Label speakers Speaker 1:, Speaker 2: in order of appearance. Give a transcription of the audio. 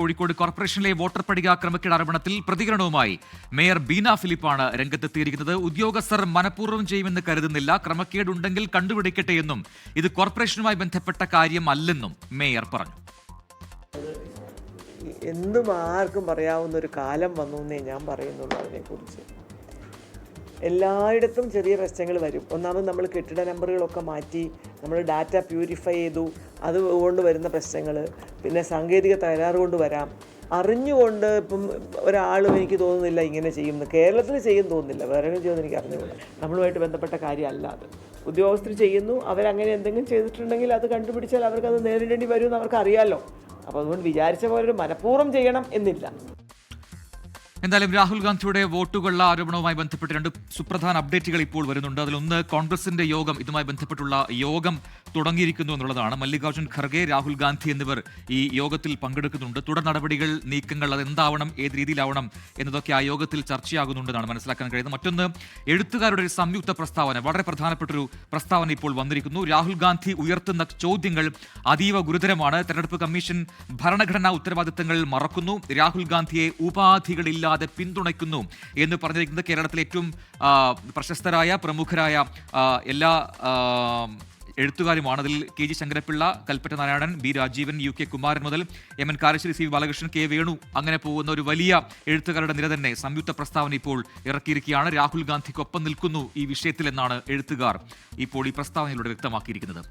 Speaker 1: കോഴിക്കോട് കോർപ്പറേഷനിലെ വോട്ടർ പട്ടിക ക്രമക്കേട് ആരോപണത്തിൽ പ്രതികരണവുമായി മേയർ ബീന ഫിലിപ്പാണ് രംഗത്തെത്തിയിരിക്കുന്നത്. ഉദ്യോഗസ്ഥർ മനഃപൂർവ്വം ചെയ്യുമെന്ന് കരുതുന്നില്ല, ക്രമക്കേടുണ്ടെങ്കിൽ കണ്ടുപിടിക്കട്ടെ എന്നും ഇത് കോർപ്പറേഷനുമായി ബന്ധപ്പെട്ട കാര്യമല്ലെന്നും മേയർ പറഞ്ഞു.
Speaker 2: എന്തും ആർക്കും പറയാവുന്ന ഒരു കാലം വന്നു എന്നേ ഞാൻ പറയുന്നുള്ളൂ. അതിനെക്കുറിച്ച് എല്ലായിടത്തും ചെറിയ പ്രശ്നങ്ങൾ വരും. ഒന്നാമത് നമ്മൾ കെട്ടിട നമ്പറുകളൊക്കെ മാറ്റി നമ്മൾ ഡാറ്റ പ്യൂരിഫൈ ചെയ്തു, അതുകൊണ്ട് വരുന്ന പ്രശ്നങ്ങൾ, പിന്നെ സാങ്കേതിക തകരാറ് കൊണ്ട് വരാം. അറിഞ്ഞുകൊണ്ട് ഇപ്പം ഒരാളും എനിക്ക് തോന്നുന്നില്ല ഇങ്ങനെ ചെയ്യുമെന്ന്. കേരളത്തിൽ ചെയ്യും തോന്നുന്നില്ല, വേറെ ചെയ്യുമെന്ന് എനിക്ക് അറിഞ്ഞുകൂടാ. നമ്മളുമായിട്ട് ബന്ധപ്പെട്ട കാര്യമല്ല അത്. ഉദ്യോഗസ്ഥർ ചെയ്യുന്നു, അവരങ്ങനെ എന്തെങ്കിലും ചെയ്തിട്ടുണ്ടെങ്കിൽ അത് കണ്ടുപിടിച്ചാൽ അവർക്കത് നേരിടേണ്ടി വരുമെന്ന് അവർക്ക് അറിയാമല്ലോ. അപ്പോൾ അതുകൊണ്ട് വിചാരിച്ച പോലെ ഒരു മനഃപൂർവ്വം ചെയ്യണം എന്നില്ല.
Speaker 1: എന്തായാലും രാഹുൽ ഗാന്ധിയുടെ വോട്ടുകളുടെ ആരോപണവുമായി ബന്ധപ്പെട്ട് രണ്ട് സുപ്രധാന അപ്ഡേറ്റുകൾ ഇപ്പോൾ വരുന്നുണ്ട്. അതിലൊന്ന്, കോൺഗ്രസിന്റെ യോഗം, ഇതുമായി ബന്ധപ്പെട്ടുള്ള യോഗം തുടങ്ങിയിരിക്കുന്നു എന്നുള്ളതാണ്. മല്ലികാർജ്ജുൻ ഖർഗെ, രാഹുൽ ഗാന്ധി എന്നിവർ ഈ യോഗത്തിൽ പങ്കെടുക്കുന്നുണ്ട്. തുടർ നടപടികൾ, നീക്കങ്ങൾ, അതെന്താവണം, ഏത് രീതിയിലാവണം എന്നതൊക്കെ ആ യോഗത്തിൽ ചർച്ചയാകുന്നുണ്ടെന്നാണ് മനസ്സിലാക്കാൻ കഴിയുന്നത്. മറ്റൊന്ന്, എഴുത്തുകാരുടെ ഒരു സംയുക്ത പ്രസ്താവന, വളരെ പ്രധാനപ്പെട്ടൊരു പ്രസ്താവന ഇപ്പോൾ വന്നിരിക്കുന്നു. രാഹുൽ ഗാന്ധി ഉയർത്തുന്ന ചോദ്യങ്ങൾ അതീവ ഗുരുതരമാണ്. തെരഞ്ഞെടുപ്പ് കമ്മീഷൻ ഭരണഘടനാ ഉത്തരവാദിത്തങ്ങൾ മറക്കുന്നു, രാഹുൽ ഗാന്ധിയെ ഉപാധികളില്ല പിന്തുണയ്ക്കുന്നു എന്ന് പറഞ്ഞിരിക്കുന്നത് കേരളത്തിലെ ഏറ്റവും പ്രശസ്തരായ പ്രമുഖരായ എല്ലാ എഴുത്തുകാരുമാണ്. അതിൽ KG Sankara Pillai, Kalpetta Narayanan, B Rajeevan, UK Kumaran മുതൽ MN Karassery, CV Balakrishnan, K Venu, അങ്ങനെ പോകുന്ന ഒരു വലിയ എഴുത്തുകാരുടെ നിര തന്നെ സംയുക്ത പ്രസ്താവന ഇപ്പോൾ ഇറക്കിയിരിക്കുകയാണ്. രാഹുൽ ഗാന്ധിക്കൊപ്പം നിൽക്കുന്നു ഈ വിഷയത്തിൽ എന്നാണ് എഴുത്തുകാർ ഇപ്പോൾ ഈ പ്രസ്താവനയിലൂടെ വ്യക്തമാക്കിയിരിക്കുന്നത്.